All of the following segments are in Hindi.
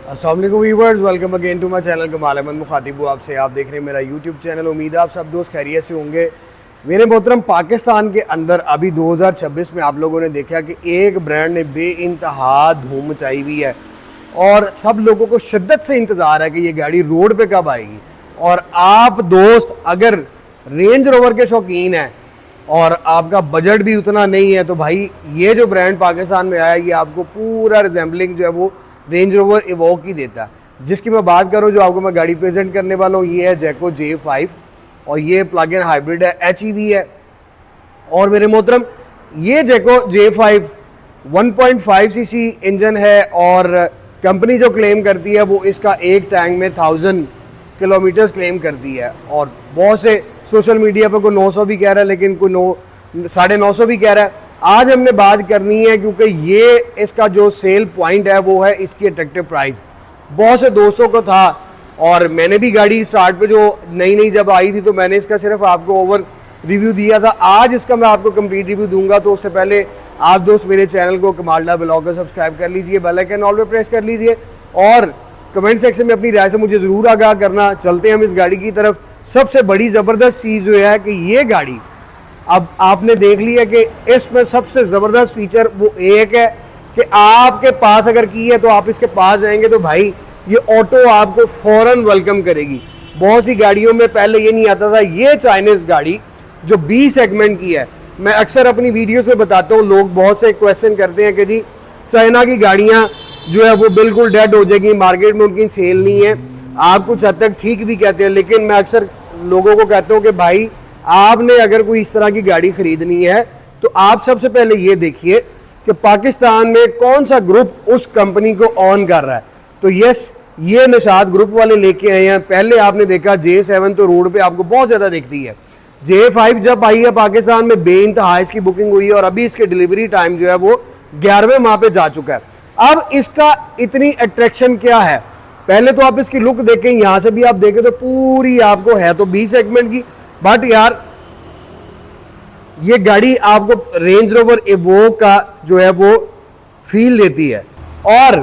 अस्सलाम वालेकुम viewers, welcome again to my channel Kamal Ahmed मुखातिब हूं आपसे। आप देख रहे हैं मेरा यूट्यूब चैनल। उम्मीद है आप सब दोस्त खैरियत से होंगे। मेरे मोहतरम, पाकिस्तान के अंदर अभी 2026 में आप लोगों ने देखा कि एक ब्रांड ने बेइंतहा धूम मचाई हुई है और सब लोगों को शिद्दत से इंतज़ार है कि ये गाड़ी रोड पे कब आएगी। और आप दोस्त अगर रेंज रोवर के शौकीन हैं और आपका बजट भी उतना नहीं है तो भाई ये जो ब्रांड पाकिस्तान में आया ये आपको पूरा रिजेंबलिंग जो है वो रेंज रोवर इवोक ही देता है। जिसकी मैं बात करूं, जो आपको मैं गाड़ी प्रेजेंट करने वाला हूँ, ये है जैको J5 और ये प्लग इन हाइब्रिड है, HEV है। और मेरे मोहतरम, ये जैको J5 1.5 सीसी इंजन है और कंपनी जो क्लेम करती है वो इसका एक टैंक में 1000 किलोमीटर क्लेम करती है। और बहुत से सोशल मीडिया पर कोई 900 भी कह रहा है, लेकिन कोई 950 भी कह रहा है। आज हमने बात करनी है क्योंकि ये इसका जो सेल पॉइंट है वो है इसकी अट्रैक्टिव प्राइस। बहुत से दोस्तों को था और मैंने भी गाड़ी स्टार्ट पे जो नई जब आई थी तो मैंने इसका सिर्फ आपको ओवर रिव्यू दिया था। आज इसका मैं आपको कंप्लीट रिव्यू दूंगा। तो उससे पहले आप दोस्त मेरे चैनल को कमालडा ब्लॉग को सब्सक्राइब कर लीजिए, बेल आइकन ऑल पे प्रेस कर लीजिए और कमेंट सेक्शन में अपनी राय से मुझे ज़रूर आगाह करना। चलते हैं हम इस गाड़ी की तरफ। सबसे बड़ी ज़बरदस्त चीज़ जो है कि ये गाड़ी अब आपने देख लिया कि इसमें सबसे ज़बरदस्त फीचर वो एक है कि आपके पास अगर की है तो आप इसके पास जाएंगे तो भाई ये ऑटो आपको फ़ौरन वेलकम करेगी। बहुत सी गाड़ियों में पहले ये नहीं आता था। ये चाइनीज़ गाड़ी जो B सेगमेंट की है, मैं अक्सर अपनी वीडियोस में बताता हूँ, लोग बहुत से क्वेश्चन करते हैं कि जी चाइना की गाड़ियाँ जो है वो बिल्कुल डेड हो जाएगी, मार्केट में उनकी सेल नहीं है। आप कुछ हद तक ठीक भी कहते हैं, लेकिन मैं अक्सर लोगों को कहता हूँ कि भाई आपने अगर कोई इस तरह की गाड़ी खरीदनी है तो आप सबसे पहले ये देखिए कि पाकिस्तान में कौन सा ग्रुप उस कंपनी को ऑन कर रहा है। तो यस, ये निशाद ग्रुप वाले लेके आए हैं। पहले आपने देखा J7 तो रोड पे आपको बहुत ज़्यादा दिखती है। J5 जब आई है पाकिस्तान में बेइंतहा इसकी बुकिंग हुई है और अभी इसके डिलीवरी टाइम जो है वो 11वें माह पे जा चुका है। अब इसका इतनी अट्रैक्शन क्या है, पहले तो आप इसकी लुक देखें। यहाँ से भी आप देखें तो पूरी आपको है तो B सेगमेंट की, बट यार ये गाड़ी आपको रेंज रोवर इवोक का जो है वो फील देती है। और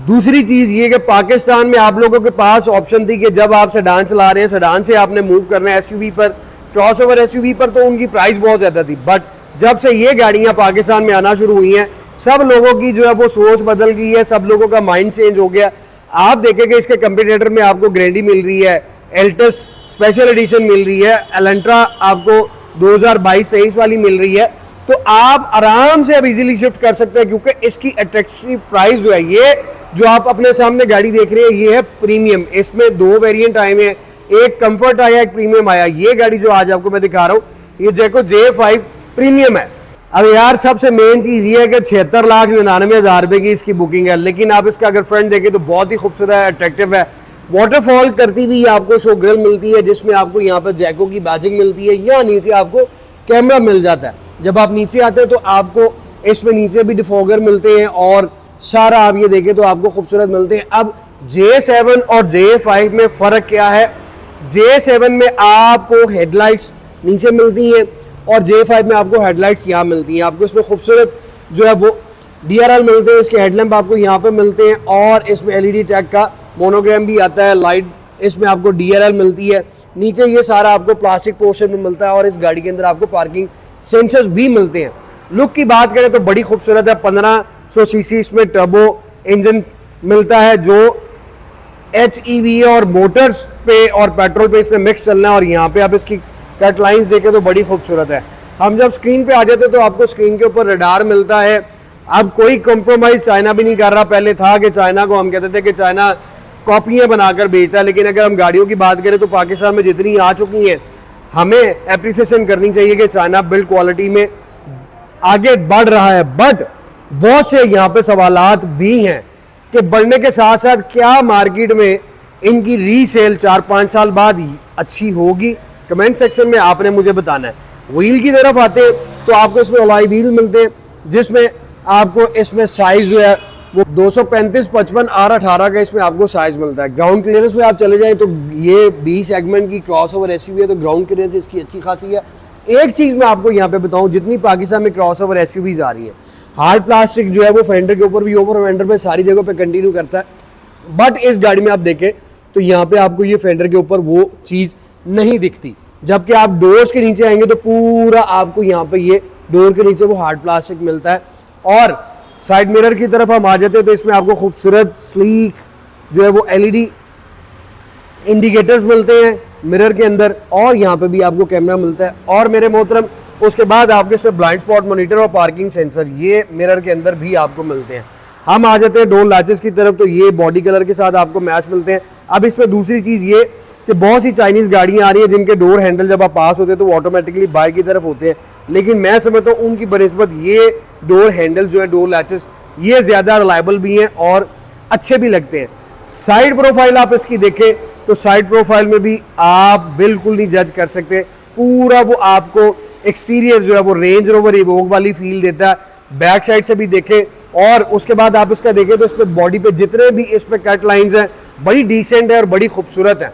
दूसरी चीज ये कि पाकिस्तान में आप लोगों के पास ऑप्शन थी कि जब आप सेडान चला रहे हैं, सेडान से आपने मूव करना है SUV पर, क्रॉसओवर SUV पर, तो उनकी प्राइस बहुत ज्यादा थी। बट जब से ये गाड़ियां पाकिस्तान में आना शुरू हुई हैं, सब लोगों की जो है वो सोच बदल गई है, सब लोगों का माइंड चेंज हो गया। आप देखेंगे इसके कंपटीटर में आपको ग्रैंडी मिल रही है, एल्टस स्पेशल एडिशन मिल रही है, एलेंट्रा आपको 2022-23 वाली मिल रही है। तो आप आराम से अब इजीली शिफ्ट कर सकते हैं क्योंकि इसकी अट्रैक्टिव प्राइस जो है, ये जो आप अपने सामने गाड़ी देख रहे हैं ये है प्रीमियम। इसमें 2 वेरिएंट आए हैं, एक कंफर्ट आया, एक प्रीमियम आया। ये गाड़ी जो आज आपको मैं दिखा रहा हूँ ये जैको J5 प्रीमियम है। अब यार सबसे मेन चीज़ ये है कि 76,99,000 रुपये की इसकी बुकिंग है, लेकिन आप इसका अगर फ्रंट देखें तो बहुत ही खूबसूरत है, अट्रैक्टिव है। वाटरफॉल करती हुई आपको शो ग्रिल मिलती है जिसमें आपको यहाँ पर जैको की बैजिंग मिलती है। यहाँ नीचे आपको कैमरा मिल जाता है। जब आप नीचे आते हैं तो आपको इसमें नीचे भी डिफॉगर मिलते हैं और सारा आप ये देखें तो आपको खूबसूरत मिलते हैं। अब J7 और J5 में फ़र्क क्या है? J7 में आपको हेडलाइट्स नीचे मिलती हैं और J5 में आपको हेडलाइट्स यहाँ मिलती हैं। आपको इसमें खूबसूरत जो है वो DRL मिलते हैं, इसके हेडलैम्प आपको यहाँ पे मिलते हैं और इसमें LED टैग का मोनोग्राम भी आता है। लाइट इसमें आपको DRL मिलती है। नीचे ये सारा आपको प्लास्टिक पोर्शन में मिलता है और इस गाड़ी के अंदर आपको पार्किंग सेंसर्स भी मिलते हैं। लुक की बात करें तो बड़ी खूबसूरत है। 1500 सीसी इसमें टर्बो इंजन मिलता है जो HEV है और मोटर्स पे और पेट्रोल पे इसने मिक्स चलना है। और यहाँ पे आप इसकी कट लाइन्स देखें तो बड़ी खूबसूरत है। हम जब स्क्रीन पे आ जाते तो आपको स्क्रीन के ऊपर रडार मिलता है। अब कोई कॉम्प्रोमाइज़ चाइना भी नहीं कर रहा। पहले था कि चाइना को हम कहते थे कि चाइना कॉपियाँ बनाकर बेचता है, लेकिन अगर हम गाड़ियों की बात करें तो पाकिस्तान में जितनी आ चुकी हैं हमें एप्रिसिएशन करनी चाहिए कि चाइना बिल्ड क्वालिटी में आगे बढ़ रहा है। बट बहुत से यहाँ पे सवालात भी हैं कि बढ़ने के साथ साथ क्या मार्केट में इनकी रीसेल 4-5 साल बाद अच्छी होगी? कमेंट सेक्शन में आपने मुझे बताना है। व्हील की तरफ आते तो आपको इसमें अलॉय व्हील मिलते हैं जिसमें आपको इसमें साइज जो है वो 235, 55, R18 का इसमें आपको साइज मिलता है। ग्राउंड क्लियरेंस में आप चले जाएं तो ये B सेगमेंट की क्रॉसओवर SUV है तो ग्राउंड क्लियरेंस इसकी अच्छी खासी है। एक चीज़ मैं आपको यहाँ पे बताऊँ, जितनी पाकिस्तान में क्रॉसओवर SUVs आ रही है, हार्ड प्लास्टिक जो है वो फेंडर के ऊपर भी, ओवर फेंडर पे सारी जगह पे कंटिन्यू करता है। बट इस गाड़ी में आप देखें तो यहाँ पे आपको ये फेंडर के ऊपर वो चीज़ नहीं दिखती, जबकि आप डोर्स के नीचे आएंगे तो पूरा आपको यहाँ पे ये डोर के नीचे वो हार्ड प्लास्टिक मिलता है। और साइड मिरर की तरफ हम आ जाते हैं तो इसमें आपको खूबसूरत स्लीक जो है वो एलईडी इंडिकेटर्स मिलते हैं मिरर के अंदर, और यहाँ पे भी आपको कैमरा मिलता है। और मेरे मोहतरम उसके बाद आपके इसमें ब्लाइंड स्पॉट मॉनिटर और पार्किंग सेंसर ये मिरर के अंदर भी आपको मिलते हैं। हम आ जाते हैं डोर लैचेस की तरफ, तो ये बॉडी कलर के साथ आपको मैच मिलते हैं। अब इसमें दूसरी चीज़ ये कि बहुत सी चाइनीज़ गाड़ियाँ आ रही हैं जिनके डोर हैंडल जब आप पास होते हैं तो वो ऑटोमेटिकली बाहर की तरफ होते हैं, लेकिन मैं समझता हूँ उनकी बनिस्बत ये डोर हैंडल जो है डोर लैचेस ये ज़्यादा रिलायबल भी हैं और अच्छे भी लगते हैं। साइड प्रोफाइल आप इसकी देखें तो साइड प्रोफाइल में भी आप बिल्कुल नहीं जज कर सकते, पूरा वो आपको एक्सटीरियर जो है वो रेंज रोवर इवोक वाली फील देता है। बैक साइड से भी देखें और उसके बाद आप इसका देखें तो इसमें बॉडी पे जितने भी इस पे कट लाइंस हैं बड़ी डिसेंट है और बड़ी खूबसूरत है।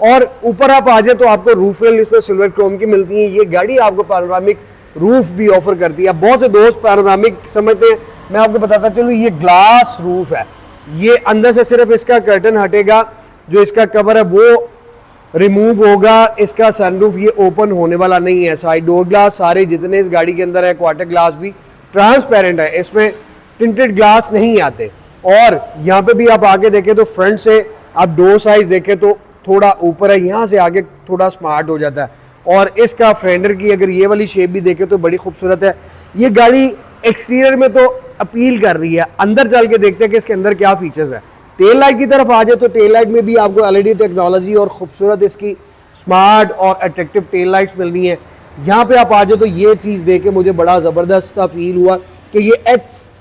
और ऊपर आप आ जाए तो आपको रूफ रेल इसमें सिल्वर क्रोम की मिलती है। ये गाड़ी आपको पैनोरामिक रूफ भी ऑफर करती है। बहुत से दोस्त पैनोरामिक समझते हैं, मैं आपको बताता चलूँ ये ग्लास रूफ है। ये अंदर से सिर्फ इसका कर्टन हटेगा, जो इसका कवर है वो रिमूव होगा, इसका सनरूफ ये ओपन होने वाला नहीं है। साइड डोर ग्लास सारे जितने इस गाड़ी के अंदर है, क्वार्टर ग्लास भी ट्रांसपेरेंट है, इसमें टिंटेड ग्लास नहीं आते। और यहाँ पे भी आप आगे देखें तो फ्रंट से आप डोर साइज देखें तो थोड़ा ऊपर है, यहाँ से आगे थोड़ा स्मार्ट हो जाता है। और इसका फेंडर की अगर ये वाली शेप भी देखें तो बड़ी खूबसूरत है। ये गाड़ी एक्सटीरियर में तो अपील कर रही है, अंदर चल के देखते हैं कि इसके अंदर क्या फीचर्स है। टेल लाइट की तरफ आ जाए तो टेल लाइट में भी आपको एलईडी टेक्नोलॉजी और खूबसूरत इसकी स्मार्ट और अट्रैक्टिव टेल लाइट्स मिल रही हैं। यहाँ पे आप आ जाए तो ये चीज़ देख के मुझे बड़ा ज़बरदस्त फील हुआ कि ये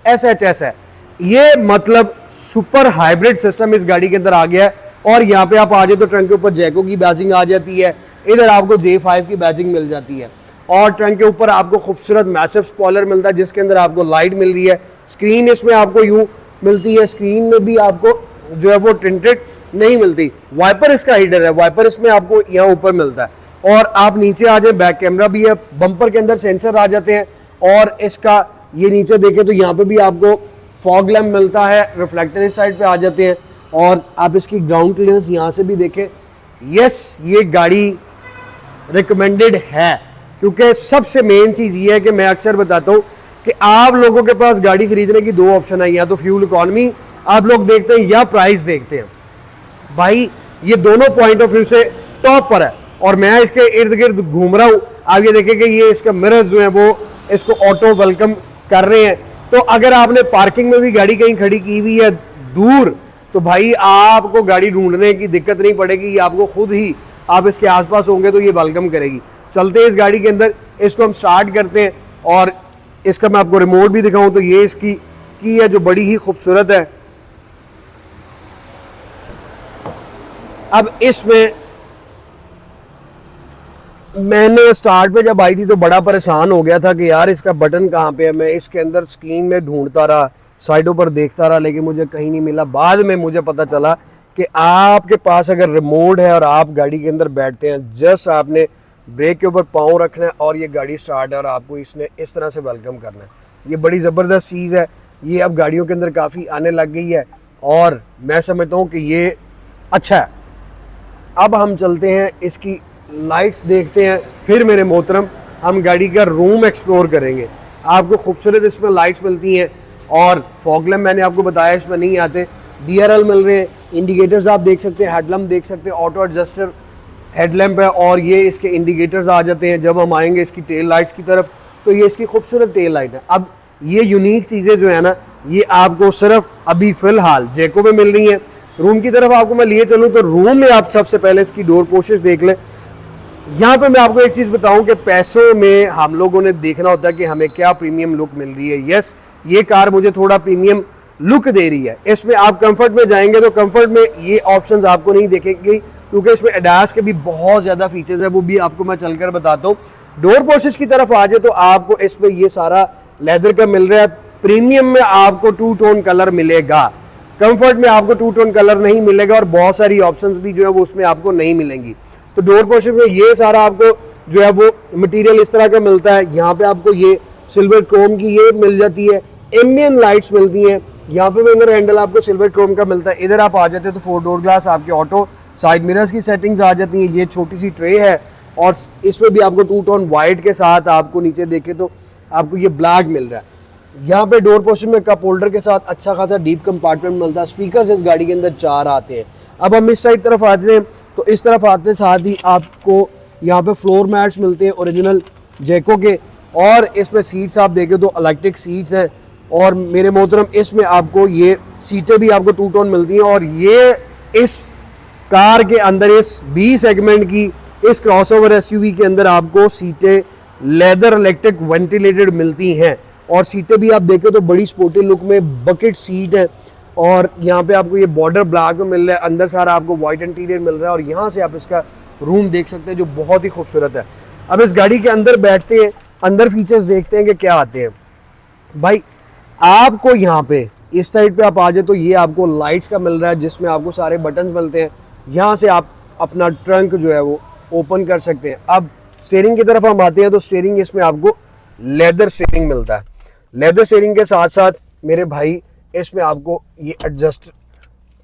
SHS है, ये मतलब सुपर हाइब्रिड सिस्टम इस गाड़ी के अंदर आ गया है। और यहाँ पे आप आ जाए तो ट्रंक के ऊपर जैको की बैजिंग आ जाती है, इधर आपको J5 की बैजिंग मिल जाती है। और ट्रंक के ऊपर आपको खूबसूरत मैसिव स्पॉइलर मिलता है जिसके अंदर आपको लाइट मिल रही है। स्क्रीन इसमें आपको यूँ मिलती है, स्क्रीन में भी आपको जो है वो टिंटेड नहीं मिलती। वाइपर इसका हिडन है, वाइपर इसमें आपको यहाँ ऊपर मिलता है। और आप नीचे आ जाए, बैक कैमरा भी है, बम्पर के अंदर सेंसर आ जाते हैं। और इसका ये नीचे देखें तो यहाँ पे भी आपको फॉग लैम्प मिलता है, रिफ्लेक्टर इस साइड पे आ जाते हैं। और आप इसकी ग्राउंड क्लियरेंस यहाँ से भी देखें। यस, ये गाड़ी रिकमेंडेड है, क्योंकि सबसे मेन चीज़ ये है कि मैं अक्सर बताता हूँ कि आप लोगों के पास गाड़ी खरीदने की दो ऑप्शन है, या तो फ्यूल इकॉनमी आप लोग देखते हैं या प्राइस देखते हैं। भाई ये दोनों पॉइंट ऑफ व्यू से टॉप पर है। और मैं इसके इर्द गिर्द घूम रहा हूँ, आप ये देखें कि ये इसका मिरर्स जो है वो इसको ऑटो वेलकम कर रहे हैं। तो अगर आपने पार्किंग में भी गाड़ी कहीं खड़ी की हुई है दूर, तो भाई आपको गाड़ी ढूंढने की दिक्कत नहीं पड़ेगी, ये आपको खुद ही आप इसके आसपास होंगे तो ये वेलकम करेगी। चलते हैं इस गाड़ी के अंदर, इसको हम स्टार्ट करते हैं। और इसका मैं आपको रिमोट भी दिखाऊं तो ये इसकी की है जो बड़ी ही खूबसूरत है। अब इसमें मैंने स्टार्ट पे जब आई थी तो बड़ा परेशान हो गया था कि यार इसका बटन कहाँ पे है। मैं इसके अंदर स्क्रीन में ढूंढता रहा, साइडों पर देखता रहा, लेकिन मुझे कहीं नहीं मिला। बाद में मुझे पता चला कि आपके पास अगर रिमोट है और आप गाड़ी के अंदर बैठते हैं, जस्ट आपने ब्रेक के ऊपर पाँव रखना है और ये गाड़ी स्टार्ट है और आपको इसने इस तरह से वेलकम करना है। ये बड़ी ज़बरदस्त चीज़ है, ये अब गाड़ियों के अंदर काफ़ी आने लग गई है और मैं समझता हूँ कि ये अच्छा है। अब हम चलते हैं, इसकी लाइट्स देखते हैं, फिर मेरे मोहतरम हम गाड़ी का रूम एक्सप्लोर करेंगे। आपको खूबसूरत इसमें लाइट्स मिलती हैं और फॉग लैम्प मैंने आपको बताया इसमें नहीं आते। DRL मिल रहे हैं, इंडिकेटर्स आप देख सकते हैं, हेडलैम्प देख सकते हैं, ऑटो एडजस्टर हेडलैम्प है। और ये इसके इंडिकेटर्स आ जाते हैं। जब हम आएंगे इसकी टेल लाइट्स की तरफ तो ये इसकी खूबसूरत टेल लाइट है। अब ये यूनिक चीज़ें जो है ना, ये आपको सिर्फ अभी फ़िलहाल जैको में मिल रही हैं। रूम की तरफ आपको मैं लिए चलूँ तो रूम में आप सबसे पहले इसकी डोर पोशिश देख लें। यहाँ पे मैं आपको एक चीज़ बताऊं कि पैसों में हम लोगों ने देखना होता है कि हमें क्या प्रीमियम लुक मिल रही है। यस, ये कार मुझे थोड़ा प्रीमियम लुक दे रही है। इसमें आप कंफर्ट में जाएंगे तो कंफर्ट में ये ऑप्शंस आपको नहीं देखेंगे, क्योंकि इसमें एडास के भी बहुत ज़्यादा फीचर्स है, वो भी आपको मैं चलकर बताता हूँ। डोर पोशिश की तरफ आ जाए तो आपको इसमें ये सारा लेदर का मिल रहा है। प्रीमियम में आपको 2 टोन कलर मिलेगा, कंफर्ट में आपको 2 टोन कलर नहीं मिलेगा और बहुत सारी ऑप्शंस भी जो है वो उसमें आपको नहीं मिलेंगी। तो डोर पोर्शन में ये सारा आपको जो है वो मटेरियल इस तरह का मिलता है। यहाँ पे आपको ये सिल्वर क्रोम की ये मिल जाती है, एम्बियन लाइट्स मिलती हैं यहाँ पे भी अंदर हैंडल आपको सिल्वर क्रोम का मिलता है। इधर आप आ जाते हैं तो 4 डोर ग्लास आपके ऑटो, साइड मिरर्स की सेटिंग्स आ जाती हैं। ये छोटी सी ट्रे है और इसमें भी आपको 2 टोन वाइट के साथ आपको नीचे देखे तो आपको ये ब्लैक मिल रहा है। यहाँ पे डोर पोर्शन में कप होल्डर के साथ अच्छा खासा डीप कंपार्टमेंट मिलता है। स्पीकर इस गाड़ी के अंदर 4 आते हैं। अब हम इस साइड तरफ आते हैं तो इस तरफ आते हैं, साथ ही आपको यहाँ पे फ्लोर मैट्स मिलते हैं ओरिजिनल जैको के, और इसमें सीट्स आप देखें तो इलेक्ट्रिक सीट्स हैं। और मेरे मोहतरम इसमें आपको ये सीटें भी आपको 2 टोन मिलती हैं। और ये इस कार के अंदर इस बी सेगमेंट की इस क्रॉसओवर एसयूवी के अंदर आपको सीटें लेदर इलेक्ट्रिक वेंटिलेटेड मिलती हैं। और सीटें भी आप देखें तो बड़ी स्पोर्टी लुक में बकेट सीट है। और यहाँ पे आपको ये बॉर्डर ब्लैक में मिल रहा है, अंदर सारा आपको वाइट इंटीरियर मिल रहा है। और यहाँ से आप इसका रूम देख सकते हैं जो बहुत ही खूबसूरत है। अब इस गाड़ी के अंदर बैठते हैं, अंदर फीचर्स देखते हैं कि क्या आते हैं। भाई आपको यहाँ पे इस साइड पे आप आ जाए तो ये आपको लाइट्स का मिल रहा है जिसमें आपको सारे बटन्स मिलते हैं। यहाँ से आप अपना ट्रंक जो है वो ओपन कर सकते हैं। अब स्टीयरिंग की तरफ हम आते हैं तो स्टीयरिंग इसमें आपको लेदर स्टीयरिंग मिलता है। लेदर स्टीयरिंग के साथ साथ मेरे भाई इसमें आपको ये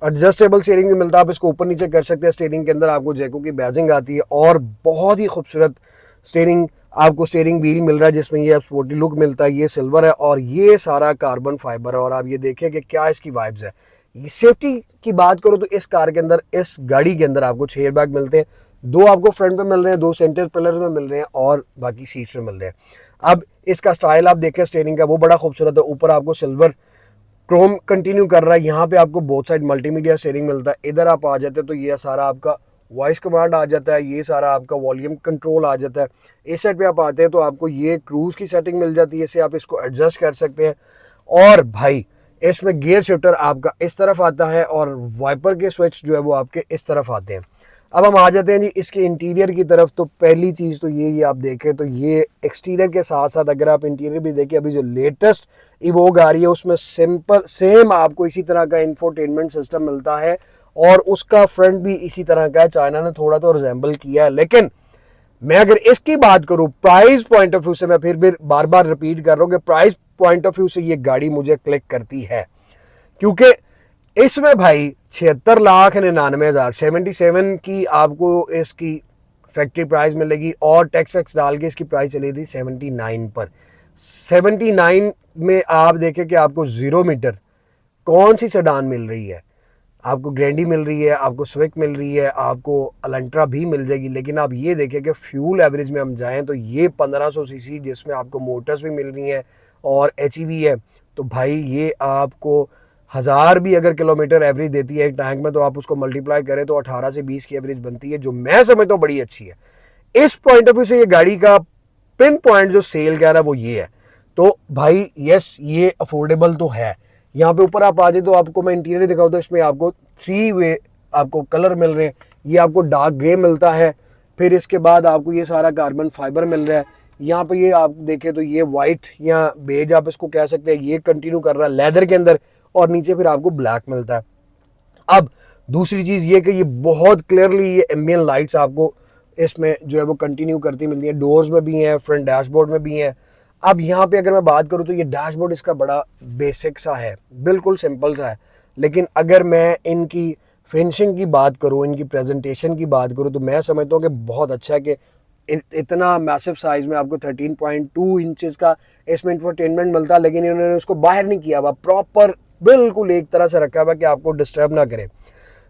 एडजस्टेबल स्टीयरिंग भी मिलता है। आप इसको ऊपर नीचे कर सकते हैं। स्टीयरिंग के अंदर आपको जैको की बैजिंग आती है और बहुत ही खूबसूरत स्टीयरिंग आपको स्टीयरिंग व्हील मिल रहा है जिसमें ये स्पोर्टी लुक मिलता है। ये सिल्वर है और ये सारा कार्बन फाइबर है। और आप ये देखें कि क्या इसकी वाइब्स है। सेफ्टी की बात करो तो इस कार के अंदर, इस गाड़ी के अंदर आपको 6 एयरबैग मिलते हैं। 2 आपको फ्रंट में मिल रहे हैं, 2 सेंटर पिलर में मिल रहे हैं और बाकी सीट्स में मिल रहे हैं। अब इसका स्टाइल आप देखें स्टीयरिंग का, वो बड़ा खूबसूरत है। ऊपर आपको सिल्वर क्रोम कंटिन्यू कर रहा है। यहाँ पे आपको बोथ साइड मल्टीमीडिया स्टीयरिंग मिलता है। इधर आप आ जाते हैं तो ये सारा आपका वॉइस कमांड आ जाता है, ये सारा आपका वॉल्यूम कंट्रोल आ जाता है। इस साइड पे आप आते हैं तो आपको ये क्रूज़ की सेटिंग मिल जाती है, इससे आप इसको एडजस्ट कर सकते हैं। और भाई इसमें गियर शिफ्टर आपका इस तरफ आता है और वाइपर के स्विच जो है वो आपके इस तरफ आते हैं। अब हम आ जाते हैं जी इसके इंटीरियर की तरफ। तो पहली चीज़ तो ये आप देखें तो ये एक्सटीरियर के साथ साथ अगर आप इंटीरियर भी देखें, अभी जो लेटेस्ट इवोग आ रही है उसमें सिंपल सेम आपको इसी तरह का इंफोटेनमेंट सिस्टम मिलता है और उसका फ्रंट भी इसी तरह का है। चाइना ने थोड़ा तो रिजेंबल किया है, लेकिन मैं अगर इसकी बात करूं प्राइस पॉइंट ऑफ व्यू से, मैं फिर बार बार रिपीट कर रहा हूं कि प्राइस पॉइंट ऑफ व्यू से ये गाड़ी मुझे क्लिक करती है। क्योंकि इसमें भाई 76,99,000 77 की आपको इसकी फैक्ट्री प्राइस मिलेगी और टैक्स वैक्स डाल के इसकी प्राइस चली थी 79 पर। 79 में आप देखें कि आपको 0 मीटर कौन सी सेडान मिल रही है। आपको ग्रैंडी मिल रही है, आपको स्विक मिल रही है, आपको अलंट्रा भी मिल जाएगी। लेकिन आप ये देखें कि फ्यूल एवरेज में हम जाएं तो ये 1500 सीसी जिसमें आपको मोटर्स भी मिल रही हैं और HEV है। तो भाई ये आपको 1000 भी अगर किलोमीटर एवरेज देती है एक टैंक में तो आप उसको मल्टीप्लाई करें तो 18 से 20 की एवरेज बनती है, जो मैं समझता हूँ बड़ी अच्छी है। इस पॉइंट ऑफ व्यू से ये गाड़ी का पिन पॉइंट जो सेल कह रहा है वो ये है। तो भाई यस ये अफोर्डेबल तो है। यहाँ पे ऊपर आप आ जाए तो आपको मैं इंटीरियर दिखाऊँ तो इसमें आपको 3 वे आपको कलर मिल रहे हैं। ये आपको डार्क ग्रे मिलता है, फिर इसके बाद आपको ये सारा कार्बन फाइबर मिल रहा है। यहाँ पे ये आप देखें तो ये वाइट या बेज आप इसको कह सकते हैं, ये कंटिन्यू कर रहा है लेदर के अंदर और नीचे फिर आपको ब्लैक मिलता है। अब दूसरी चीज़ ये कि ये बहुत क्लियरली ये एम्बियन लाइट्स आपको इसमें जो है वो कंटिन्यू करती मिलती है। डोर्स में भी हैं, फ्रंट डैशबोर्ड में भी हैं। अब यहाँ पे अगर मैं बात करूँ तो ये डैशबोर्ड इसका बड़ा बेसिक सा है, बिल्कुल सिंपल सा है। लेकिन अगर मैं इनकी फिनिशिंग की बात करूँ, इनकी प्रेजेंटेशन की बात करूँ तो मैं समझता हूँ कि बहुत अच्छा है कि इतना मैसिव साइज़ में आपको 13.2 इंचेस का इसमें इंफोटेनमेंट मिलता है। लेकिन इन्होंने उसको बाहर नहीं किया हुआ, प्रॉपर बिल्कुल एक तरह से रखा हुआ कि आपको डिस्टर्ब ना करे।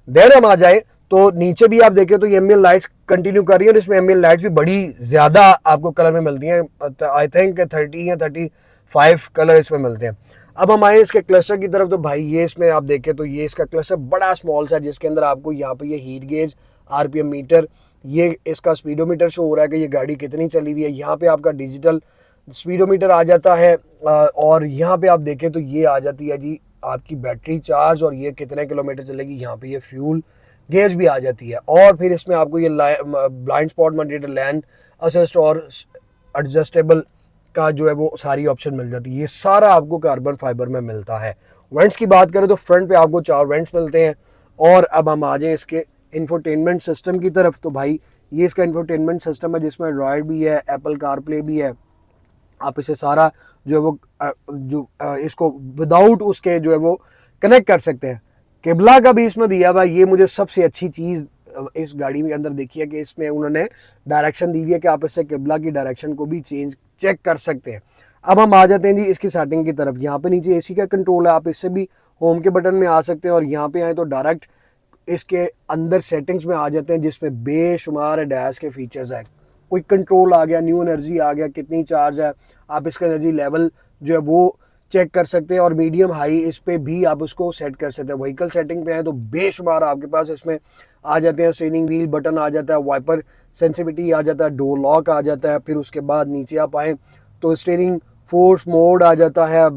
देर हम आ जाए तो नीचे भी आप देखें तो ये एम्बियन लाइट्स कंटिन्यू कर रही है और इसमें एम्बियन लाइट्स भी बड़ी ज़्यादा आपको कलर में मिलती हैं। आई थिंक 30 या 35 कलर इसमें मिलते हैं। अब हम आए इसके क्लस्टर की तरफ तो भाई ये इसमें आप देखें तो ये इसका क्लस्टर बड़ा स्मॉल सा, जिसके अंदर आपको यहाँ पे ये हीट गेज, RPM मीटर, ये इसका स्पीडोमीटर शो हो रहा है कि ये गाड़ी कितनी चली हुई है। यहाँ पे आपका डिजिटल स्पीडोमीटर आ जाता है और यहाँ पे आप देखें तो ये आ जाती है जी आपकी बैटरी चार्ज और ये कितने किलोमीटर चलेगी। यहाँ पे ये फ्यूल गेज भी आ जाती है और फिर इसमें आपको ये ब्लाइंड स्पॉट मॉनिटर, लैन असिस्ट और एडजस्टेबल का जो है वो सारी ऑप्शन मिल जाती है। ये सारा आपको कार्बन फाइबर में मिलता है। वेंट्स की बात करें तो फ्रंट पे आपको 4 वेंट्स मिलते हैं। और अब हम आ जाएं इसके इंफोटेनमेंट सिस्टम की तरफ तो भाई ये इसका इंफोटेनमेंट सिस्टम है जिसमें एंड्रॉयड भी है, एप्पल कारप्ले भी है आप इसे सारा जो है वो इसको विदाउट उसके जो है वो कनेक्ट कर सकते हैं। किबला का भी इसमें दिया हुआ, ये मुझे सबसे अच्छी चीज़ इस गाड़ी में अंदर देखी है कि इसमें उन्होंने डायरेक्शन दी हुई है कि आप इससे किबला की डायरेक्शन को भी चेक कर सकते हैं। अब हम आ जाते हैं जी इसकी सेटिंग की तरफ। यहाँ पे नीचे एसी का कंट्रोल है, आप इससे भी होम के बटन में आ सकते हैं और यहाँ पे आए तो डायरेक्ट इसके अंदर सेटिंग्स में आ जाते हैं जिसमें बेशुमार डैश के फीचर्स हैं। क्विक कंट्रोल आ गया, न्यू एनर्जी आ गया, कितनी चार्ज है, आप इसका एनर्जी लेवल जो है वो चेक कर सकते हैं और मीडियम हाई इस पे भी आप उसको सेट कर सकते हैं। व्हीकल सेटिंग पे है तो बेशुमार आपके पास इसमें आ जाते हैं। स्टीयरिंग व्हील बटन आ जाता है, वाइपर सेंसिटिविटी आ जाता है, डोर लॉक आ जाता है। फिर उसके बाद नीचे आप आए तो स्टीयरिंग फोर्स मोड आ जाता है,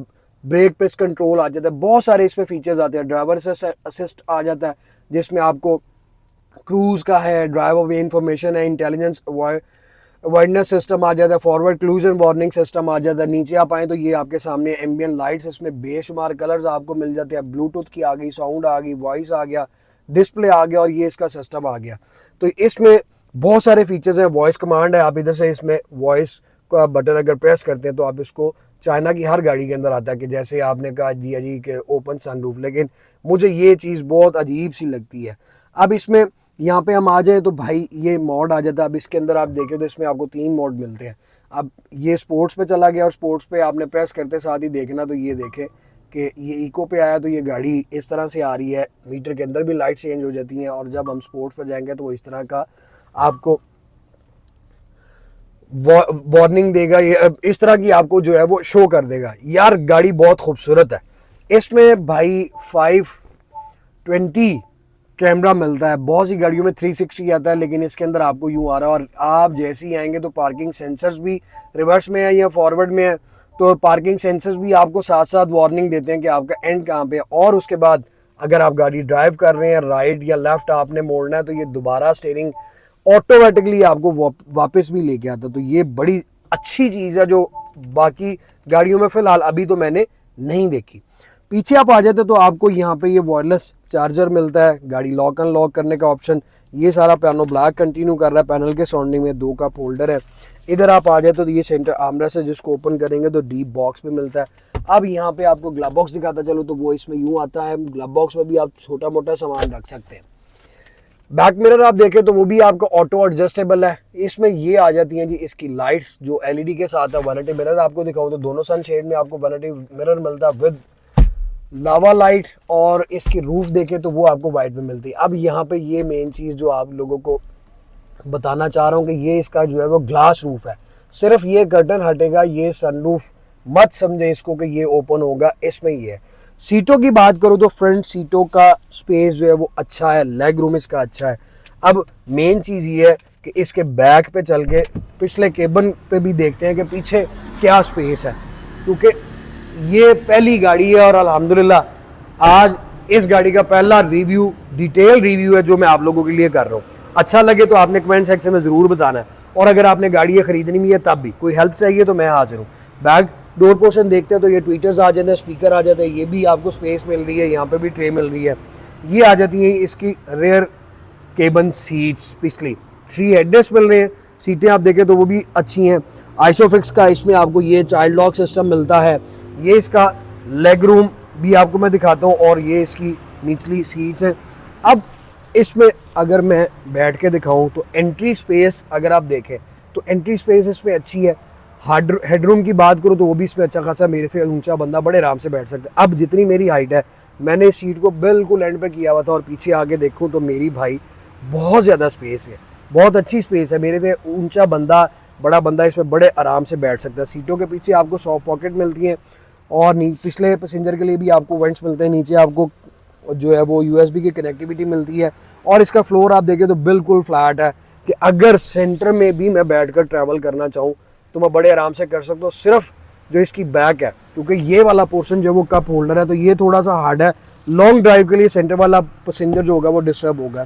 ब्रेक प्रेस कंट्रोल आ जाता है, बहुत सारे इसमें फीचर्स आते हैं। ड्राइवर असिस्ट आ जाता है जिसमें आपको क्रूज का है, ड्राइवर वे इंफॉर्मेशन है, इंटेलिजेंस अवेयरनेस सिस्टम आ जाता है, फॉरवर्ड क्लूजन वार्निंग सिस्टम आ जाता है। नीचे आप आए तो ये आपके सामने एम्बियन लाइट्स, इसमें बेशुमार कलर्स आपको मिल जाते हैं। ब्लूटूथ की आ गई, साउंड आ गई, वॉइस आ गया, डिस्प्ले आ गया और ये इसका सिस्टम आ गया। तो इसमें बहुत सारे फीचर्स हैं। वॉइस कमांड है, आप इधर से इसमें वॉइस का बटन अगर प्रेस करते हैं तो आप इसको, चाइना की हर गाड़ी के अंदर आता है कि जैसे आपने कहा दिया जी कि ओपन सनरूफ, लेकिन मुझे ये चीज़ बहुत अजीब सी लगती है। अब इसमें यहाँ पे हम आ जाए तो भाई ये मोड आ जाता है। अब इसके अंदर आप देखें तो इसमें आपको 3 मोड मिलते हैं। अब ये स्पोर्ट्स पे चला गया और स्पोर्ट्स पे आपने प्रेस करते साथ ही देखना तो ये देखें कि ये इको पे आया तो ये गाड़ी इस तरह से आ रही है, मीटर के अंदर भी लाइट चेंज हो जाती हैं और जब हम स्पोर्ट्स पे जाएंगे तो वो इस तरह का आपको वार्निंग देगा, ये इस तरह की आपको जो है वो शो कर देगा। यार गाड़ी बहुत खूबसूरत है। इसमें भाई 520 कैमरा मिलता है, बहुत सी गाड़ियों में 360 आता है लेकिन इसके अंदर आपको यूँ आ रहा है। और आप जैसे ही आएंगे तो पार्किंग सेंसर्स भी रिवर्स में है या फॉरवर्ड में है, तो पार्किंग सेंसर्स भी आपको साथ साथ वार्निंग देते हैं कि आपका एंड कहाँ पे है। और उसके बाद अगर आप गाड़ी ड्राइव कर रहे हैं, राइट या लेफ्ट आपने मोड़ना है तो ये दोबारा स्टीयरिंग ऑटोमेटिकली आपको वापस भी लेके आता है। तो ये बड़ी अच्छी चीज़ है जो बाकी गाड़ियों में फ़िलहाल अभी तो मैंने नहीं देखी। पीछे आप आ जाते तो आपको यहाँ पे ये वायरलेस चार्जर मिलता है, गाड़ी लॉक अनलॉक करने का ऑप्शन, ये सारा पियानो ब्लैक कंटिन्यू कर रहा है। पैनल के सराउंडिंग में 2 कप होल्डर है। इधर आप आ जाते तो ये सेंटर आर्मरेस्ट है जिसको ओपन करेंगे तो डीप बॉक्स भी मिलता है। अब यहाँ पे आपको ग्लव बॉक्स दिखाता चलो तो वो इसमें यूँ आता है। ग्लव बॉक्स में भी आप छोटा मोटा सामान रख सकते हैं। बैक मिरर आप देखें तो वो भी आपका ऑटो एडजस्टेबल है। इसमें ये आ जाती हैं जी इसकी लाइट्स जो एलईडी के साथ है। वैनिटी मिरर आपको दिखाऊं तो दोनों सनशेड में आपको वैनिटी मिरर मिलता है विद लावा लाइट, और इसकी रूफ देखें तो वो आपको वाइट में मिलती है। अब यहाँ पे ये मेन चीज़ जो आप लोगों को बताना चाह रहा हूँ कि ये इसका जो है वो ग्लास रूफ है। सिर्फ ये कर्टन हटेगा, ये सनरूफ मत समझे इसको कि ये ओपन होगा, इसमें ये है। सीटों की बात करूँ तो फ्रंट सीटों का स्पेस जो है वो अच्छा है, लेग रूम इसका अच्छा है। अब मेन चीज़ ये है कि इसके बैक पे चल के पिछले केबिन पे भी देखते हैं कि पीछे क्या स्पेस है, क्योंकि ये पहली गाड़ी है और अल्हम्दुलिल्लाह आज इस गाड़ी का पहला रिव्यू, डिटेल रिव्यू है जो मैं आप लोगों के लिए कर रहा हूँ। अच्छा लगे तो आपने कमेंट सेक्शन में ज़रूर बताना है, और अगर आपने गाड़ी ये ख़रीदनी भी है तब भी कोई हेल्प चाहिए तो मैं हाजिर हूँ। बैक डोर पोर्शन देखते हैं तो ये ट्वीटर्स आ जाते हैं, स्पीकर आ जाते हैं, ये भी आपको स्पेस मिल रही है, यहाँ पे भी ट्रे मिल रही है। ये आ जाती है इसकी रेयर केबन सीट्स, पिछली 3 हेडरेस्ट मिल रहे हैं। सीटें आप देखें तो वो भी अच्छी हैं। आइसोफिक्स का इसमें आपको ये चाइल्ड लॉक सिस्टम मिलता है। ये इसका लेग रूम भी आपको मैं दिखाता हूँ और ये इसकी निचली सीट्स हैं। अब इसमें अगर मैं बैठ के दिखाऊं तो एंट्री स्पेस अगर आप देखें तो एंट्री स्पेस इसमें अच्छी है। हेडरूम की बात करूं तो वो भी इसमें अच्छा खासा, मेरे से ऊंचा बंदा बड़े आराम से बैठ सकता है। अब जितनी मेरी हाइट है मैंने इस सीट को बिल्कुल एंड पे किया हुआ था और पीछे आके देखूं तो मेरी भाई बहुत ज़्यादा स्पेस है, बहुत अच्छी स्पेस है। मेरे से ऊंचा बंदा, बड़ा बंदा इसमें बड़े आराम से बैठ सकता है। सीटों के पीछे आपको सॉफ्ट पॉकेट मिलती हैं और पिछले पैसेंजर के लिए भी आपको वेंट्स मिलते हैं। नीचे आपको जो है वो USB की कनेक्टिविटी मिलती है और इसका फ्लोर आप देखें तो बिल्कुल फ्लैट है कि अगर सेंटर में भी मैं बैठकर ट्रैवल करना चाहूँ तो मैं बड़े आराम से कर सकता हूँ। सिर्फ जो इसकी बैक है, क्योंकि ये वाला पोर्शन जो वो कप होल्डर है तो ये थोड़ा सा हार्ड है। लॉन्ग ड्राइव के लिए सेंटर वाला पैसेंजर जो होगा वो डिस्टर्ब होगा।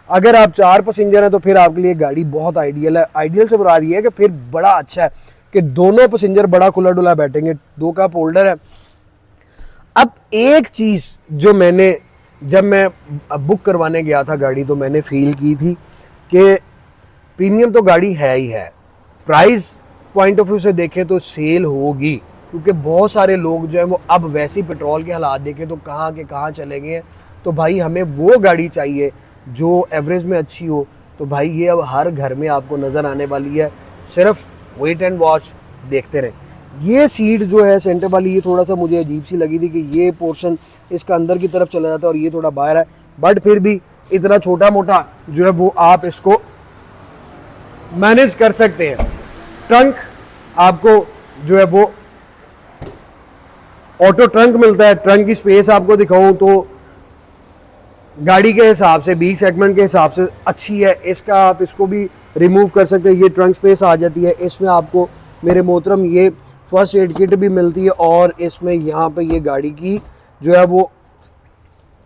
अगर आप 4 पैसेंजर हैं तो फिर आपके लिए गाड़ी बहुत आइडियल है। आइडियल से मुराद ये है कि फिर बड़ा अच्छा है कि दोनों पैसेंजर बड़ा खुला डुला बैठेंगे। 2 कप होल्डर है। अब एक चीज़ जो मैंने जब मैं बुक करवाने गया था गाड़ी तो मैंने फील की थी कि प्रीमियम तो गाड़ी है ही है, प्राइस पॉइंट ऑफ व्यू से देखें तो सेल होगी, क्योंकि बहुत सारे लोग जो है वो अब वैसे ही पेट्रोल के हालात देखें तो कहाँ के कहाँ चले गए हैं। तो भाई हमें वो गाड़ी चाहिए जो एवरेज में अच्छी हो। तो भाई ये अब हर घर में आपको नज़र आने वाली है, सिर्फ वेट एंड वॉच देखते रहें। ये सीट जो है सेंटर वाली, ये थोड़ा सा मुझे अजीब सी लगी थी कि ये पोर्शन इसका अंदर की तरफ चला जाता है और ये थोड़ा बाहर है, बट फिर भी इतना छोटा मोटा जो है वो आप इसको मैनेज कर सकते हैं। ट्रंक आपको जो है वो ऑटो ट्रंक मिलता है। ट्रंक की स्पेस आपको दिखाऊं तो गाड़ी के हिसाब से, बी सेगमेंट के हिसाब से अच्छी है। इसका आप इसको भी रिमूव कर सकते हैं, ये ट्रंक स्पेस आ जाती है। इसमें आपको मेरे मोहतरम ये फर्स्ट एड किट भी मिलती है और इसमें यहाँ पे ये गाड़ी की जो है वो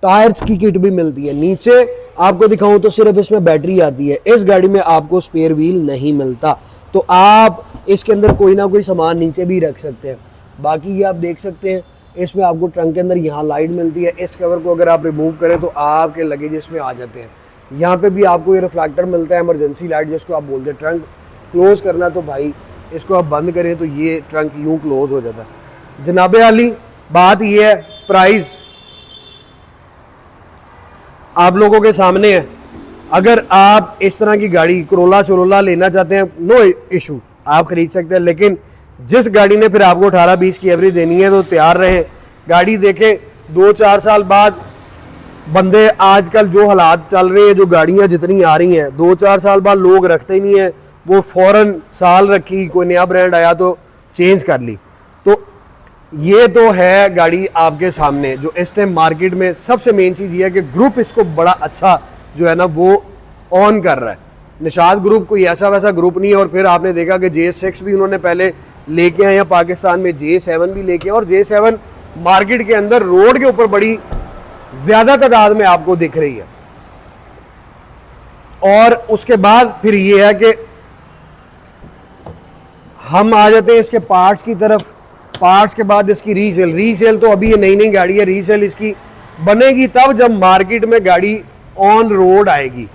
टायर्स की किट भी मिलती है। नीचे आपको दिखाऊं तो सिर्फ इसमें बैटरी आती है, इस गाड़ी में आपको स्पेयर व्हील नहीं मिलता। तो आप इसके अंदर कोई ना कोई सामान नीचे भी रख सकते हैं। बाकी ये आप देख सकते हैं, इसमें आपको ट्रंक के अंदर यहाँ लाइट मिलती है। इस कवर को अगर आप रिमूव करें तो आपके लगेज इसमें आ जाते हैं। यहाँ पे भी आपको ये रिफ्लेक्टर मिलता है, इमरजेंसी लाइट जिसको आप बोलते हैं। ट्रंक क्लोज़ करना तो भाई इसको आप बंद करें तो ये ट्रंक यूँ क्लोज़ हो जाता है। जनाब आली बात ये है, प्राइस आप लोगों के सामने है। अगर आप इस तरह की गाड़ी करोला शरोला लेना चाहते हैं, नो इशू, आप खरीद सकते हैं। लेकिन जिस गाड़ी ने फिर आपको 18-20 की एवरेज देनी है तो तैयार रहें। गाड़ी देखें 2-4 साल बाद, बंदे आजकल जो हालात चल रहे हैं, जो गाड़ियां जितनी आ रही हैं, 2-4 साल बाद लोग रखते ही नहीं है, वो फ़ौरन साल रखी, कोई नया ब्रांड आया तो चेंज कर ली। तो ये तो है गाड़ी आपके सामने जो इस टाइम मार्केट में सबसे मेन चीज़ ये है कि ग्रुप इसको बड़ा अच्छा जो है ना वो ऑन कर रहा है। निशाद ग्रुप कोई ऐसा वैसा ग्रुप नहीं है। और फिर आपने देखा कि J6 भी उन्होंने पहले लेके आए हैं पाकिस्तान में, J7 भी लेके आए, और J7 मार्केट के अंदर रोड के ऊपर बड़ी ज़्यादा तादाद में आपको दिख रही है। और उसके बाद फिर ये है कि हम आ जाते हैं इसके पार्ट्स की तरफ। पार्ट्स के बाद इसकी रीसेल तो अभी ये नई नई गाड़ी है, रीसेल इसकी बनेगी तब जब मार्केट में गाड़ी ऑन रोड आएगी,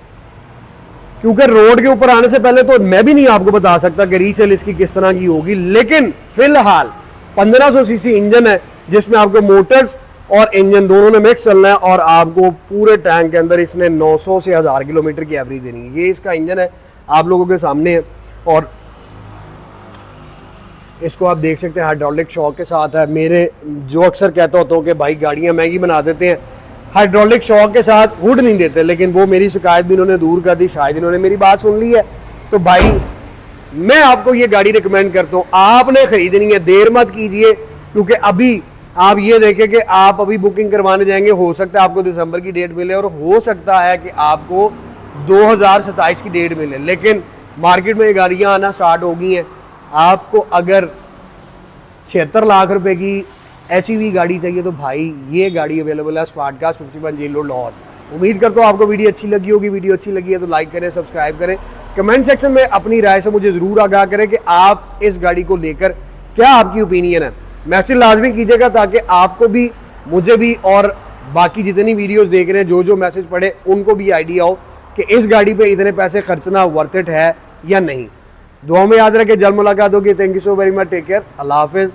क्योंकि रोड के ऊपर आने से पहले तो मैं भी नहीं आपको बता सकता कि रीसेल इसकी किस तरह की होगी। लेकिन फिलहाल 1500 सीसी इंजन है जिसमें आपको मोटर्स और इंजन दोनों ने मिक्स चलना है और आपको पूरे टैंक के अंदर इसने 900 से 1000 किलोमीटर की एवरेज देनी है। ये इसका इंजन है, आप लोगों के सामने है। और इसको आप देख सकते हैं हाइड्रोलिक शॉक के साथ है। मेरे जो अक्सर कहता होता हूँ कि भाई गाड़ियाँ महंगी बना देते हैं, हाइड्रोलिक शॉक के साथ हुड नहीं देते, लेकिन वो मेरी शिकायत भी इन्होंने दूर कर दी। शायद इन्होंने मेरी बात सुन ली है। तो भाई मैं आपको ये गाड़ी रिकमेंड करता हूँ, आपने ख़रीदनी है, देर मत कीजिए, क्योंकि अभी आप ये देखें कि आप अभी बुकिंग करवाने जाएंगे, हो सकता है आपको दिसंबर की डेट मिले और हो सकता है कि आपको 2027 की डेट मिले। लेकिन मार्केट में ये गाड़ियाँ आना स्टार्ट हो गई हैं। आपको अगर 76 लाख रुपए की HEV गाड़ी चाहिए तो भाई ये गाड़ी अवेलेबल है smart cars 51 Jail Road Lahore. उम्मीद करता हूँ आपको वीडियो अच्छी लगी होगी। वीडियो अच्छी लगी है तो लाइक करें, सब्सक्राइब करें, कमेंट सेक्शन में अपनी राय से मुझे ज़रूर आगाह करें कि आप इस गाड़ी को लेकर क्या आपकी ओपिनियन है। मैसेज लाजमी कीजिएगा ताकि आपको भी, मुझे भी और बाकी जितनी वीडियोस देख रहे हैं जो मैसेज पढ़े उनको भी आइडिया हो कि इस गाड़ी पे इतने पैसे खर्चना वर्थ इट है या नहीं। दुआ में याद रखें, जल्द मुलाकात होगी। Thank you so very much, take care, अल्लाह हाफिज़।